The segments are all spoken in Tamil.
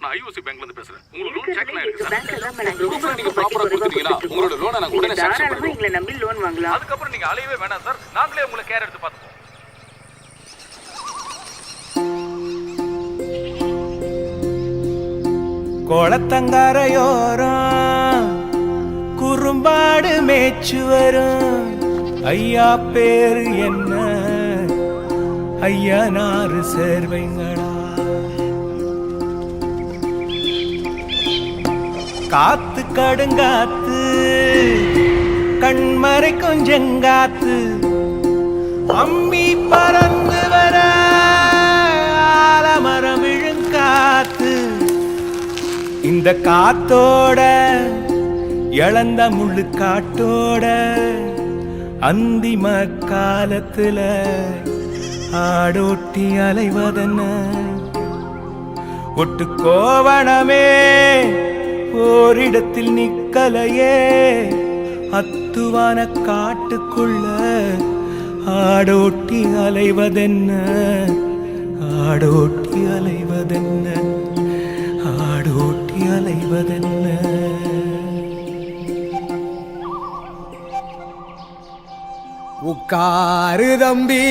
நான் ஐஓசி பேங்க்ல இருந்து பேசுறேன். உங்களுக்கு லோன் செக்ல இருக்கு சார். ப்ரூஃப் நீங்க ப்ராப்பரா கொடுத்தீங்கன்னா உங்களோட லோனை நான் உடனே சாங்க்ஷன் பண்ணுவேன். நீங்க நம்பி லோன் வாங்கலாம். அதுக்கு அப்புறம் நீங்க அலையவே வேணாம் சார். நாங்களே உங்களை கேர் எடுத்து பாத்துப்போம். கோளத்தங்கரையோரம் குறும்பாடு மேய்ச்சு வரும் ஐயா பேரு என்ன? ஐயா நாறு சேர்வைங்களா? காத்து கடுங்காத்து கண்மறை கொஞ்சங்காத்து அம்மி பறந்து வர ஆலமரம் விழுங்காத்து. இந்த காத்தோட இழந்த முள்ளு காட்டோட அந்திம காலத்துல ஆடோட்டி அலைவதென்ன? ஒட்டு கோவணமே ஓரிடத்தில் நிக்கலையே, அத்துவான காட்டுக்குள்ள ஆடோட்டி அலைவதென்ன? ஆடோட்டி அலைவதென்ன? ஆடோட்டி அலைவதென்ன? உட்காரு தம்பி,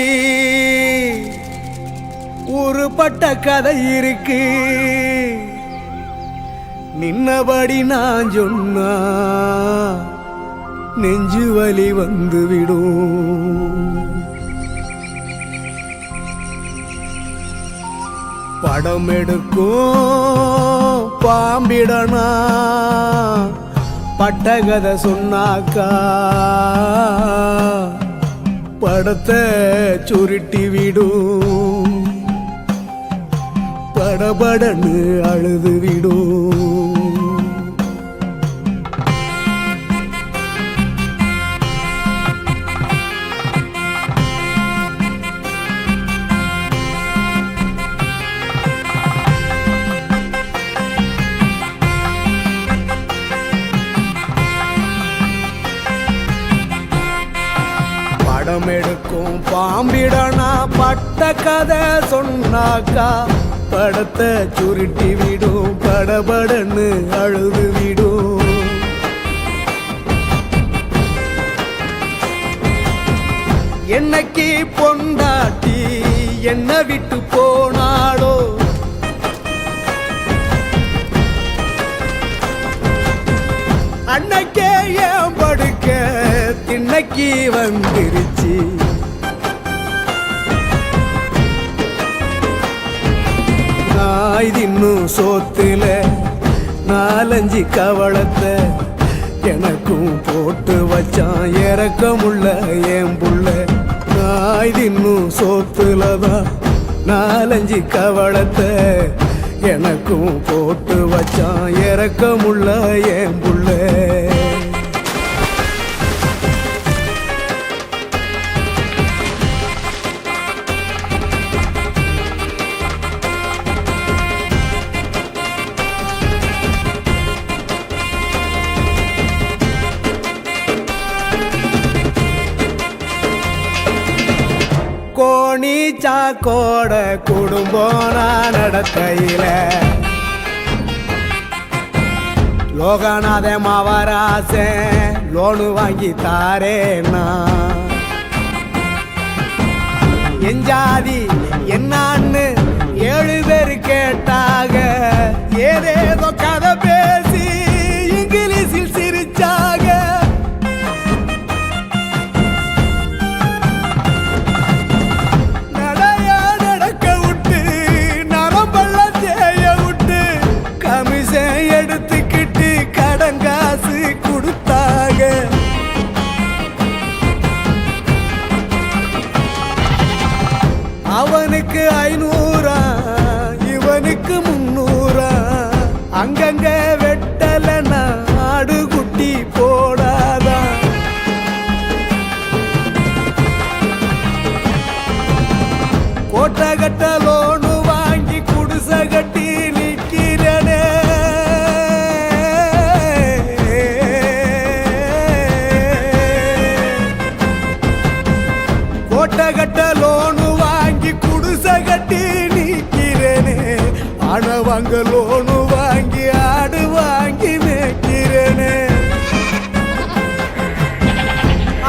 உருப்பட்ட கதை இருக்கு. நின்னபடி நான் சொன்னா நெஞ்சு வலி வந்து விடும். படம் எடுக்கும் பாம்பிடனா பட்டகதை சொன்னாக்கா படத்தை சுருட்டி விடும், படபடன்னு அழுது விடும். படம் எடுக்கும் பாம்பிடனா பட்ட கதை சொன்னாக்கா படத்தை சுருட்டி விடும், படபடன்னு அழுது விடும். என்னைக்கு பொண்டாட்டி என்ன விட்டு போனாளோ, அன்னைக்கே ஏன் படுக்க திண்ணைக்கு வந்துருச்சு. நாய் தின்னும் சோத்துல நாலஞ்சு கவளத்தை எனக்கும் போட்டு வச்சான் இறக்கமுள்ள என் புள்ள. நாய் தின்னும் சோத்துலதான் நாலஞ்சு கவளத்தை எனக்கும் போட்டு வச்சான் இறக்கமுள்ள என் புள்ள. கோணி சாக்கோட குடும்பம் நான் நடக்கையில லோகநாத மாவராசே லோனு வாங்கி தாரேன்னா எஞ்சாதி என்னான்னு 7 பேர் கேட்டாக. ஏதேதோ கதை பேசி இங்கிலீஷில் சிரிச்சாக. எடுத்துக்கிட்டு கடங்காசு கொடுத்தாக. அவனுக்கு 500, இவனுக்கு 300. அங்கங்க வெட்டல நாடு குட்டி போடாதான். கோட்டை கட்ட லோனு வாங்கி குடிசை கட்டி நிக்கிறனே. கோட்டை கட்ட லோனு வாங்கி குடிசை கட்டி நிக்கிறேனே. ஆனா வாங்க லோனு வாங்கி ஆடு வாங்கி மேய்க்கிறேனே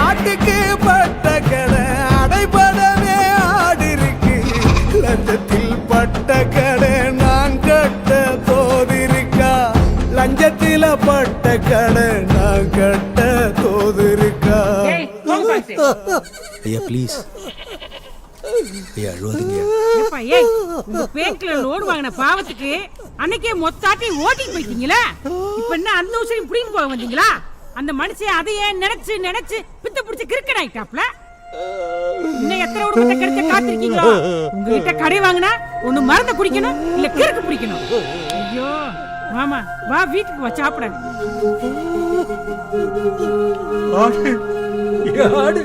ஆட்டுக்கு பட்ட கடை அடைபடவே ஆடு இருக்கு லஞ்சத்தில் பட்ட கடை நான் கட்ட தோதிருக்கா லஞ்சத்தில பட்ட கடை நான் கட்ட தோதிருக்கா ஐயா ப்ளீஸ் ஐயா அழுவாதீங்க. ஏப்பா, ஏய், உங்க பேங்க்ல லோன் வாங்கின பாவத்துக்கு அன்னைக்கே மொத்தாட்டி ஓட்டிட்டு போயிட்டீங்களா? இப்ப என்ன அந்த உசரையும் புடிங்க போக வந்தீங்களா? அந்த மனுஷன் அதையே நினைச்சு நினைச்சு பித்த பிடிச்ச கிறுக்கன் ஆயிட்டாப்ல. இன்னும் எத்தனை உடம்பத்தை கிடைச்ச காத்திருக்கீங்களோ? உங்ககிட்ட கடை வாங்கினா ஒண்ணு மருந்த குடிக்கணும் இல்ல கிறுக்கு பிடிக்கணும். ஐயோ மாமா, வா வீட்டுக்கு வா சாப்பிட. ஆடு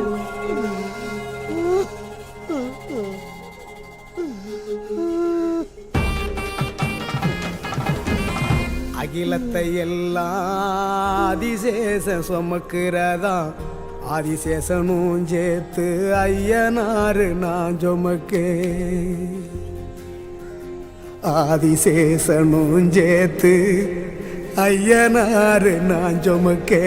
அகிலத்தை எல்லாம் ஆதிசேஷன் சுமக்கிறதா ஆதிசேஷனும் சேர்த்து ஐயனாரு நான் சுமக்கே ஆதிசேஷனும் சேர்த்து ஐயனாரு நான் சுமக்கே